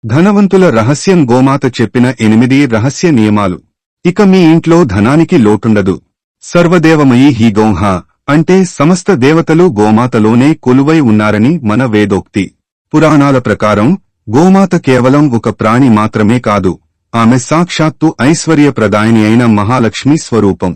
ధనవంతుల రహస్యం గోమాత చెప్పిన 8 రహస్య నియమాలు. ఇక మీ ఇంట్లో ధనానికి లోటుండదు. సర్వదేవమయీ హి గోః అంటే సమస్త దేవతలు గోమాతలోనే కొలువై ఉన్నారని మన వేదోక్తి. పురాణాల ప్రకారం గోమాత కేవలం ఒక ప్రాణి మాత్రమే కాదు, ఆమె సాక్షాత్తు ఐశ్వర్యప్రదాయిని అయిన మహాలక్ష్మి స్వరూపం.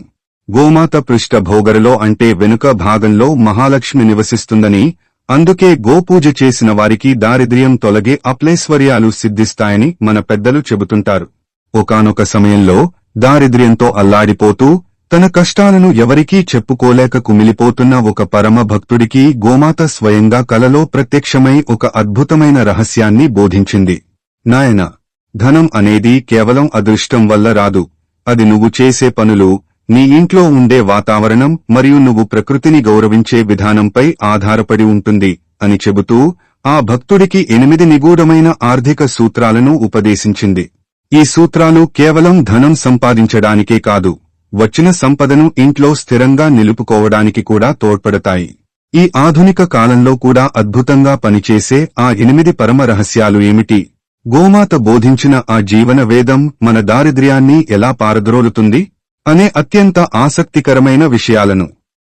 గోమాత పృష్ఠభోగరలో అంటే వెనుక భాగంలో మహాలక్ష్మి నివసిస్తుందని, అందుకే గోపూజ చేసిన వారికి దారిద్ర్యం తొలగే అప్లైశ్వర్యాలు సిద్ధిస్తాయని మన పెద్దలు చెబుతుంటారు. ఒకానొక సమయంలో దారిద్ర్యంతో అల్లాడిపోతూ తన కష్టాలను ఎవరికీ చెప్పుకోలేక కుమిలిపోతున్న ఒక పరమ భక్తుడికి గోమాత స్వయంగా కలలో ప్రత్యక్షమై ఒక అద్భుతమైన రహస్యాన్ని బోధించింది. నాయనా, ధనం అనేది కేవలం అదృష్టం వల్ల రాదు. అది నువ్వు చేసే పనులు, నీ ఇంట్లో ఉండే వాతావరణం మరియు నువ్వు ప్రకృతిని గౌరవించే విధానంపై ఆధారపడి ఉంటుంది అని చెబుతూ ఆ భక్తుడికి 8 నిగూఢమైన ఆర్థిక సూత్రాలను ఉపదేశించింది. ఈ సూత్రాలు కేవలం ధనం సంపాదించడానికే కాదు, వచ్చిన సంపదను ఇంట్లో స్థిరంగా నిలుపుకోవడానికి కూడా తోడ్పడతాయి. ఈ ఆధునిక కాలంలో కూడా అద్భుతంగా పనిచేసే ఆ 8 పరమ రహస్యాలు ఏమిటి? గోమాత బోధించిన ఆ జీవన వేదం మన దారిద్ర్యాన్ని ఎలా పారద్రోలుతుంది అనే అత్యంత ఆసక్తికరమైన విషయాలను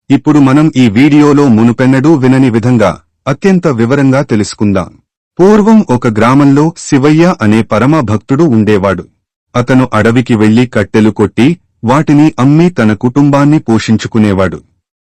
ఇప్పుడు మనం ఈ వీడియోలో మునుపెన్నడూ వినని విధంగా అత్యంత వివరంగా తెలుసుకుందాం. పూర్వం ఒక గ్రామంలో శివయ్య అనే పరమ భక్తుడు ఉండేవాడు. అతను అడవికి వెళ్లి కట్టెలు కొట్టి వాటిని అమ్మి తన కుటుంబాన్ని పోషించుకునేవాడు.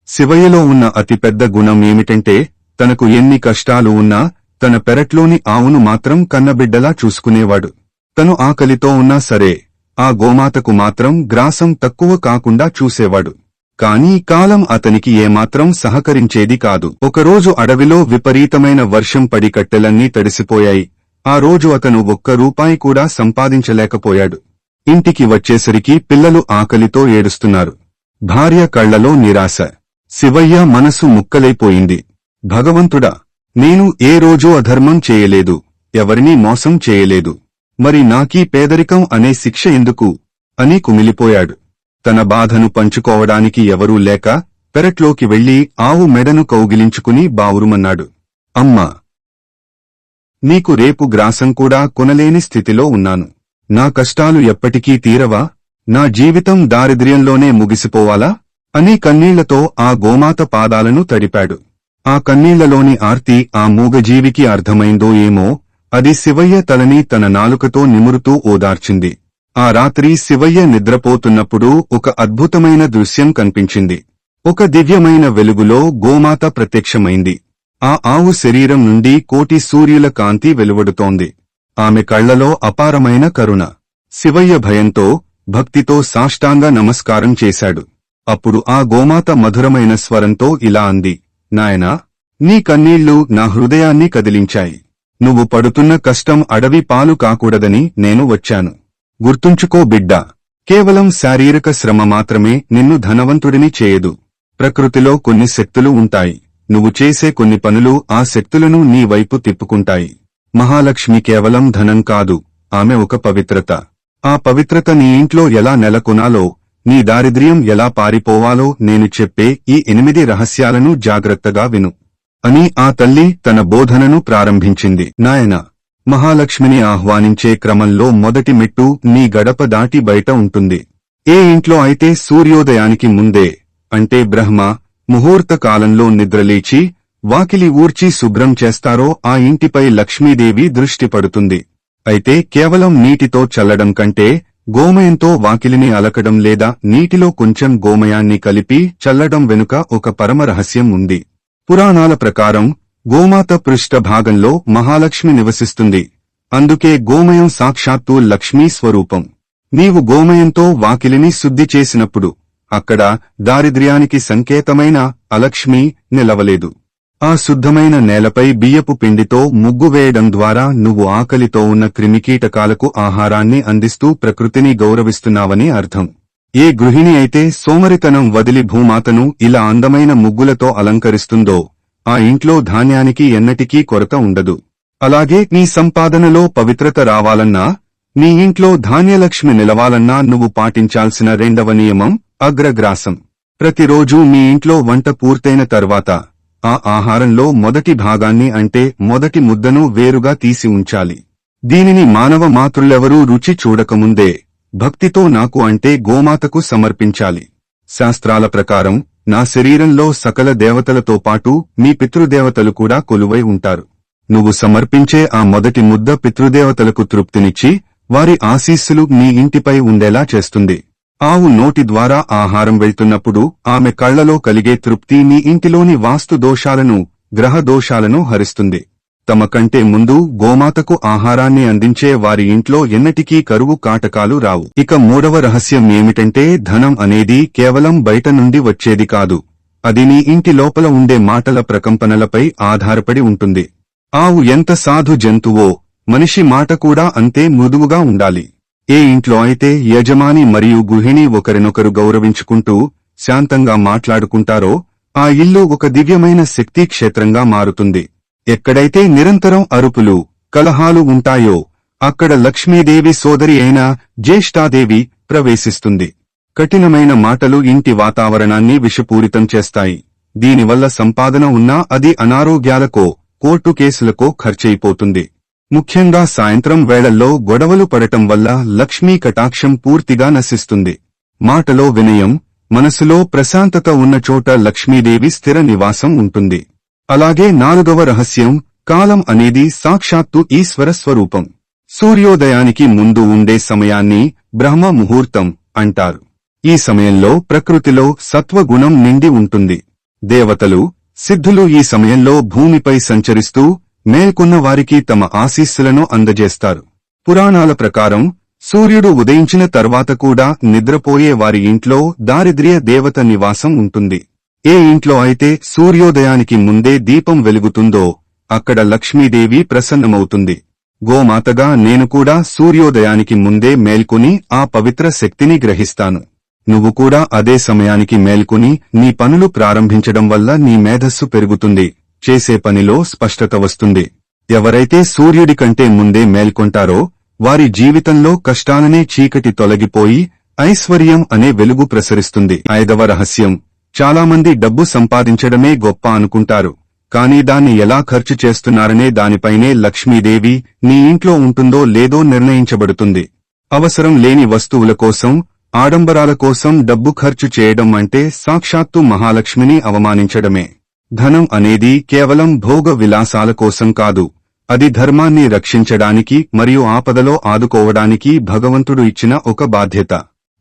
శివయ్యలో ఉన్న అతిపెద్ద గుణం ఏమిటంటే, తనకు ఎన్ని కష్టాలు ఉన్నా తన పెరట్లోని ఆవును మాత్రం కన్నబిడ్డలా చూసుకునేవాడు. తను ఆకలితో ఉన్నా సరే ఆ గోమాతకు మాత్రం గ్రాసం తక్కువ కాకుండా చూసేవాడు. కానీ కాలం అతనికి ఏమాత్రం సహకరించేది కాదు. ఒకరోజు అడవిలో విపరీతమైన వర్షం పడి కట్టెలన్నీ తడిసిపోయాయి. ఆ రోజు అతను ₹1 కూడా సంపాదించలేకపోయాడు. ఇంటికి వచ్చేసరికి పిల్లలు ఆకలితో ఏడుస్తున్నారు. భార్య కళ్లలో నిరాశ. శివయ్య మనసు ముక్కలైపోయింది. భగవంతుడా, నేను ఏ రోజూ అధర్మం చేయలేదు, ఎవరినీ మోసం చేయలేదు, మరి నాకీ పేదరికం అనే శిక్ష ఎందుకు అని కుమిలిపోయాడు. తన బాధను పంచుకోవడానికి ఎవరూ లేక పెరట్లోకి వెళ్లి ఆవు మెడను కౌగిలించుకుని బావురుమన్నాడు. అమ్మా, నీకు రేపు గ్రాసం కూడా కొనలేని స్థితిలో ఉన్నాను. నా కష్టాలు ఎప్పటికీ తీరవా? నా జీవితం దారిద్ర్యంలోనే ముగిసిపోవాలా అని కన్నీళ్లతో ఆ గోమాత పాదాలను తడిపాడు. ఆ కన్నీళ్లలోని ఆర్తి ఆ మూగజీవికి అర్థమైందో ఏమో, అది శివయ్య తలని తన నాలుకతో నిమురుతూ ఓదార్చింది. ఆ రాత్రి శివయ్య నిద్రపోతున్నప్పుడు ఒక అద్భుతమైన దృశ్యం కనిపించింది. ఒక దివ్యమైన వెలుగులో గోమాత ప్రత్యక్షమైంది. ఆ ఆవు శరీరం నుండి కోటి సూర్యుల కాంతి వెలువడుతోంది. ఆమె కళ్లలో అపారమైన కరుణ. శివయ్య భయంతో, భక్తితో సాష్టాంగ నమస్కారం చేశాడు. అప్పుడు ఆ గోమాత మధురమైన స్వరంతో ఇలా అంది, నాయనా, నీ కన్నీళ్లు నా హృదయాన్ని కదిలించాయి. నువ్వు పడుతున్న కష్టం అడవి పాలు కాకూడదని నేను వచ్చాను. గుర్తుంచుకో బిడ్డా, కేవలం శారీరక శ్రమ మాత్రమే నిన్ను ధనవంతుడిని చేయదు. ప్రకృతిలో కొన్ని శక్తులు ఉంటాయి. నువ్వు చేసే కొన్ని పనులు ఆ శక్తులను నీ వైపు తిప్పుకుంటాయి. మహాలక్ష్మి కేవలం ధనం కాదు, ఆమె ఒక పవిత్రత. ఆ పవిత్రత నీ ఇంట్లో ఎలా నెలకొనాలో, నీ దారిద్ర్యం ఎలా పారిపోవాలో నేను చెప్పే ఈ 8 రహస్యాలను జాగ్రత్తగా విను అని ఆ తల్లి తన బోధనను ప్రారంభించింది. నాయనా, మహాలక్ష్మిని ఆహ్వానించే క్రమంలో మొదటి మెట్టు నీ గడప దాటి బయట ఉంటుంది. ఏ ఇంట్లో అయితే సూర్యోదయానికి ముందే, అంటే బ్రహ్మ ముహూర్త కాలంలో నిద్రలేచి వాకిలి ఊర్చి శుభ్రం చేస్తారో ఆ ఇంటిపై లక్ష్మీదేవి దృష్టి పడుతుంది. అయితే కేవలం నీటితో చల్లడం కంటే గోమయంతో వాకిలిని అలకడం లేదా నీటిలో కొంచెం గోమయాన్ని కలిపి చల్లడం వెనుక ఒక పరమ రహస్యం ఉంది. పురాణాల ప్రకారం గోమాత పృష్ఠ భాగంలో మహాలక్ష్మి నివసిస్తుంది. అందుకే గోమయం సాక్షాత్తు లక్ష్మీ స్వరూపం. నీవు గోమయంతో వాకిలిని శుద్ధి చేసినప్పుడు అక్కడ దారిద్ర్యానికి సంకేతమైన అలక్ష్మి నిలవలేదు. ఆ శుద్ధమైన నేలపై బియ్యపు పిండితో ముగ్గు వేయడం ద్వారా నువ్వు ఆకలితో ఉన్న క్రిమికీటకాలకు ఆహారాన్ని అందిస్తూ ప్రకృతిని గౌరవిస్తున్నావని అర్థం. ఏ గృహిణి అయితే సోమరితనం వదిలి భూమాతను ఇలా అందమైన ముగ్గులతో అలంకరిస్తుందో ఆ ఇంట్లో ధాన్యానికి ఎన్నటికీ కొరత ఉండదు. అలాగే నీ సంపాదనలో పవిత్రత రావాలన్నా, నీ ఇంట్లో ధాన్యలక్ష్మి నిలవాలన్నా నువ్వు పాటించాల్సిన రెండవ నియమం అగ్రగ్రాసం. ప్రతిరోజూ మీ ఇంట్లో వంట పూర్తయిన తర్వాత ఆ ఆహారంలో మొదటి భాగాన్ని అంటే మొదటి ముద్దను వేరుగా తీసి ఉంచాలి. దీనిని మానవ మాతృలెవరూ రుచి చూడకముందే భక్తితో నాకు అంటే గోమాతకు సమర్పించాలి. శాస్త్రాల ప్రకారం నా శరీరంలో సకల దేవతలతో పాటు మీ పితృదేవతలు కూడా కొలువై ఉంటారు. నువ్వు సమర్పించే ఆ మొదటి ముద్ద పితృదేవతలకు తృప్తినిచ్చి వారి ఆశీస్సులు నీ ఇంటిపై ఉండేలా చేస్తుంది. ఆవు నోటి ద్వారా ఆహారం వెళ్తున్నప్పుడు ఆమె కళ్లలో కలిగే తృప్తి నీ ఇంటిలోని వాస్తు దోషాలను, గ్రహ దోషాలను హరిస్తుంది. తమ కంటే ముందు గోమాతకు ఆహారాన్ని అందించే వారి ఇంట్లో ఎన్నటికీ కరువు కాటకాలు రావు. ఇక మూడవ రహస్యం ఏమిటంటే ధనం అనేది కేవలం బయట నుండి వచ్చేది కాదు. అది నీ ఇంటి లోపల ఉండే మాటల ప్రకంపనలపై ఆధారపడి ఉంటుంది. ఆవు ఎంత సాధు జంతువో మనిషి మాట కూడా అంతే మృదువుగా ఉండాలి. ఏ ఇంట్లో అయితే యజమాని మరియు గృహిణి ఒకరినొకరు గౌరవించుకుంటూ శాంతంగా మాట్లాడుకుంటారో ఆ ఇల్లు ఒక దివ్యమైన శక్తి క్షేత్రంగా మారుతుంది. ఎక్కడైతే నిరంతరం అరుపులు, కలహాలు ఉంటాయో అక్కడ లక్ష్మీదేవి సోదరి అయిన జ్యేష్ఠాదేవి ప్రవేశిస్తుంది. కఠినమైన మాటలు ఇంటి వాతావరణాన్ని విషపూరితం చేస్తాయి. దీనివల్ల సంపాదన ఉన్నా అది అనారోగ్యాలకో, కోర్టు కేసులకో ఖర్చయిపోతుంది. ముఖ్యంగా సాయంత్రం వేళల్లో గొడవలు పడటం వల్ల లక్ష్మీ కటాక్షం పూర్తిగా నశిస్తుంది. మాటలో వినయం, మనసులో ప్రశాంతత ఉన్న చోట లక్ష్మీదేవి స్థిర నివాసం ఉంటుంది. అలాగే నాలుగవ రహస్యం, కాలం అనేది సాక్షాత్తు ఈశ్వర స్వరూపం. సూర్యోదయానికి ముందు ఉండే సమయాన్ని బ్రహ్మ ముహూర్తం అంటారు. ఈ సమయంలో ప్రకృతిలో సత్వగుణం నిండి ఉంటుంది. దేవతలు, సిద్ధులు ఈ సమయంలో భూమిపై సంచరిస్తూ మేల్కొన్న వారికి తమ ఆశీస్సులను అందజేస్తారు. పురాణాల ప్రకారం సూర్యుడు ఉదయించిన తర్వాత కూడా నిద్రపోయే వారి ఇంట్లో దారిద్ర్య దేవత నివాసం ఉంటుంది. ఏ ఇంట్లో అయితే సూర్యోదయానికి ముందే దీపం వెలుగుతుందో అక్కడ లక్ష్మీదేవి ప్రసన్నమవుతుంది. గోమాతగా నేను కూడా సూర్యోదయానికి ముందే మేల్కొని ఆ పవిత్ర శక్తిని గ్రహిస్తాను. నువ్వు కూడా అదే సమయానికి మేల్కొని నీ పనులు ప్రారంభించడం వల్ల నీ మేధస్సు పెరుగుతుంది, చేసే పనిలో స్పష్టత వస్తుంది. ఎవరైతే సూర్యుడి కంటే ముందే మేల్కొంటారో వారి జీవితంలో కష్టాలనే చీకటి తొలగిపోయి ఐశ్వర్యం అనే వెలుగు ప్రసరిస్తుంది. ఐదవ రహస్యం, చాలామంది డబ్బు సంపాదించడమే గొప్ప అనుకుంటారు, కానీ దాన్ని ఎలా ఖర్చు చేస్తున్నారనే దానిపైనే లక్ష్మీదేవి నీ ఇంట్లో ఉంటుందో లేదో నిర్ణయించబడుతుంది. అవసరం లేని వస్తువుల కోసం, ఆడంబరాల కోసం డబ్బు ఖర్చు చేయడం అంటే సాక్షాత్తు మహాలక్ష్మిని అవమానించడమే. ధనం అనేది కేవలం భోగ విలాసాల కోసం కాదు, అది ధర్మాన్ని రక్షించడానికి మరియు ఆపదలో ఆదుకోవడానికి భగవంతుడు ఇచ్చిన ఒక బాధ్యత.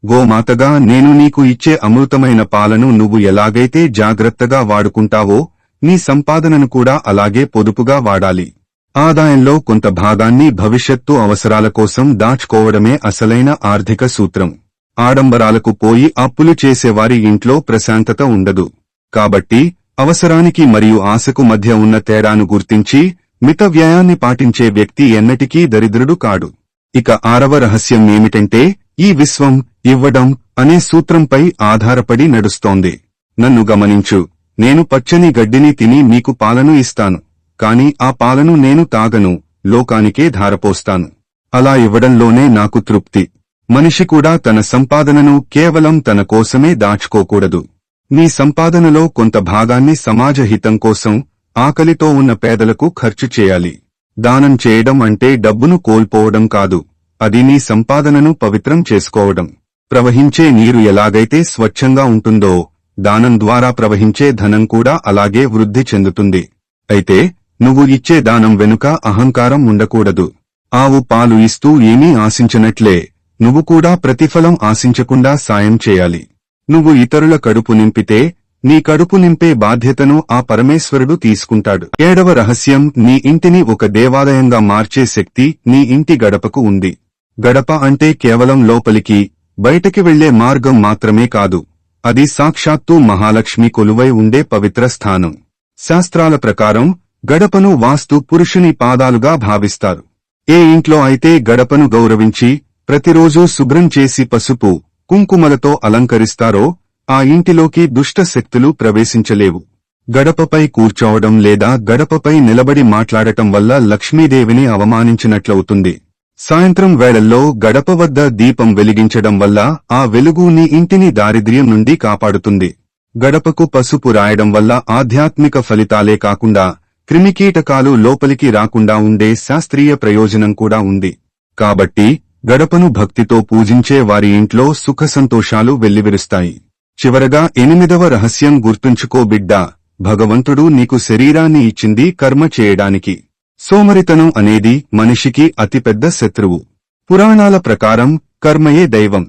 గోమాతగా నేను నీకు ఇచ్చే అమృతమైన పాలను నువ్వు ఎలాగైతే జాగ్రత్తగా వాడుకుంటావో నీ సంపాదనను కూడా అలాగే పొదుపుగా వాడాలి. ఆదాయంలో కొంత భాగాన్ని భవిష్యత్తు అవసరాల కోసం దాచుకోవడమే అసలైన ఆర్థిక సూత్రం. ఆడంబరాలకు పోయి అప్పులు చేసేవారి ఇంట్లో ప్రశాంతత ఉండదు. కాబట్టి అవసరానికి మరియు ఆశకు మధ్య ఉన్న తేడాను గుర్తించి మిత వ్యయాన్ని పాటించే వ్యక్తి ఎన్నటికీ దరిద్రుడు కాడు. ఇక ఆరవ రహస్యం ఏమిటంటే ఈ విశ్వం ఇవ్వడం అనే సూత్రంపై ఆధారపడి నడుస్తోంది. నన్ను గమనించు, నేను పచ్చని గడ్డిని తిని మీకు పాలను ఇస్తాను, కాని ఆ పాలను నేను తాగను, లోకానికే ధారపోస్తాను. అలా ఇవ్వడంలోనే నాకు తృప్తి. మనిషి కూడా తన సంపాదనను కేవలం తన కోసమే దాచుకోకూడదు. నీ సంపాదనలో కొంత భాగాన్ని సమాజ హితం కోసం, ఆకలితో ఉన్న పేదలకు ఖర్చు చేయాలి. దానం చేయడం అంటే డబ్బును కోల్పోవడం కాదు, అది నీ సంపాదనను పవిత్రం చేసుకోవడం. ప్రవహించే నీరు ఎలాగైతే స్వచ్ఛంగా ఉంటుందో దానం ద్వారా ప్రవహించే ధనం కూడా అలాగే వృద్ధి చెందుతుంది. అయితే నువ్వు ఇచ్చే దానం వెనుక అహంకారం ఉండకూడదు. ఆవు పాలు ఇస్తూ ఏమీ ఆశించనట్లే నువ్వు కూడా ప్రతిఫలం ఆశించకుండా సాయం చేయాలి. నువ్వు ఇతరుల కడుపు నింపితే నీ కడుపు నింపే బాధ్యతను ఆ పరమేశ్వరుడు తీసుకుంటాడు. ఏడవ రహస్యం, నీ ఇంటిని ఒక దేవాలయంగా మార్చే శక్తి నీ ఇంటి గడపకు ఉంది. గడప అంటే కేవలం లోపలికి, బయటకి వెళ్లే మార్గం మాత్రమే కాదు, అది సాక్షాత్తు మహాలక్ష్మి కొలువై ఉండే పవిత్ర స్థానం. శాస్త్రాల ప్రకారం గడపను వాస్తు పురుషుని పాదాలుగా భావిస్తారు. ఏ ఇంట్లో అయితే గడపను గౌరవించి ప్రతిరోజూ శుభ్రం చేసి పసుపు, కుంకుమలతో అలంకరిస్తారో ఆ ఇంటిలోకి దుష్ట శక్తులు ప్రవేశించలేవు. గడపపై కూర్చోవడం లేదా గడపపై నిలబడి మాట్లాడటం వల్ల లక్ష్మీదేవిని అవమానించినట్లవుతుంది. సాయంత్రం వేళల్లో గడప వద్ద దీపం వెలిగించడం వల్ల ఆ వెలుగు నీ ఇంటిని దారిద్ర్యం నుండి కాపాడుతుంది. గడపకు పసుపు రాయడం వల్ల ఆధ్యాత్మిక ఫలితాలే కాకుండా క్రిమికీటకాలు లోపలికి రాకుండా ఉండే శాస్త్రీయ ప్రయోజనం కూడా ఉంది. కాబట్టి గడపను భక్తితో పూజించే వారి ఇంట్లో సుఖ సంతోషాలు వెల్లివిరుస్తాయి. చివరగా 8వ రహస్యం గుర్తుంచుకో బిడ్డా, భగవంతుడు నీకు శరీరాన్ని ఇచ్చింది కర్మ చేయడానికి. సోమరితనం అనేది మనిషికి అతిపెద్ద శత్రువు. పురాణాల ప్రకారం కర్మయే దైవం.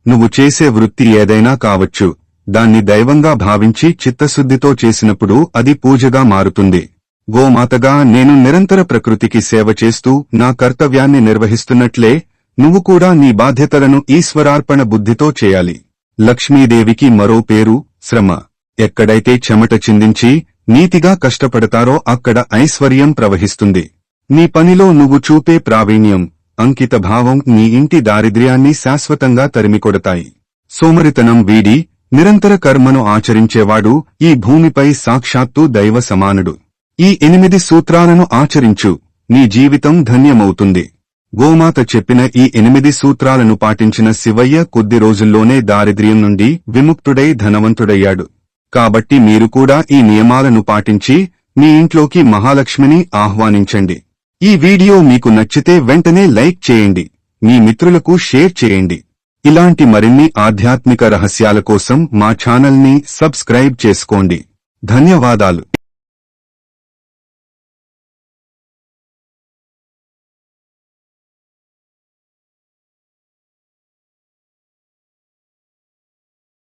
నువ్వు చేసే వృత్తి ఏదైనా కావచ్చు, దాన్ని దైవంగా భావించి చిత్తశుద్ధితో చేసినప్పుడు అది పూజగా మారుతుంది. గోమాతగా నేను నిరంతర ప్రకృతికి సేవ చేస్తూ నా కర్తవ్యాన్ని నిర్వహిస్తున్నట్లే నువ్వు కూడా నీ బాధ్యతలను ఈశ్వరార్పణ బుద్ధితో చేయాలి. లక్ష్మీదేవికి మరో పేరు శ్రమ. ఎక్కడైతే చెమట చిందించి నీతిగా కష్టపడతారో అక్కడ ఐశ్వర్యం ప్రవహిస్తుంది. నీ పనిలో నువ్వు చూపే ప్రావీణ్యం, అంకితభావం నీ ఇంటి దారిద్ర్యాన్ని శాశ్వతంగా తరిమికొడతాయి. సోమరితనం వీడి నిరంతర కర్మను ఆచరించేవాడు ఈ భూమిపై సాక్షాత్తు దైవ సమానుడు. ఈ 8 సూత్రాలను ఆచరించు, నీ జీవితం ధన్యమవుతుంది. గోమాత చెప్పిన ఈ 8 సూత్రాలను పాటించిన శివయ్య కొద్ది రోజుల్లోనే దారిద్ర్యం నుండి విముక్తుడై ధనవంతుడయ్యాడు. కాబట్టి మీరు కూడా ఈ నియమాలను పాటించి మీ ఇంట్లోకి మహాలక్ష్మిని ఆహ్వానించండి. ఈ వీడియో మీకు నచ్చితే వెంటనే లైక్ చేయండి, మీ మిత్రులకు షేర్ చేయండి. ఇలాంటి మరిన్ని ఆధ్యాత్మిక రహస్యాల కోసం మా ఛానల్ని సబ్స్క్రైబ్ చేసుకోండి. ధన్యవాదాలు.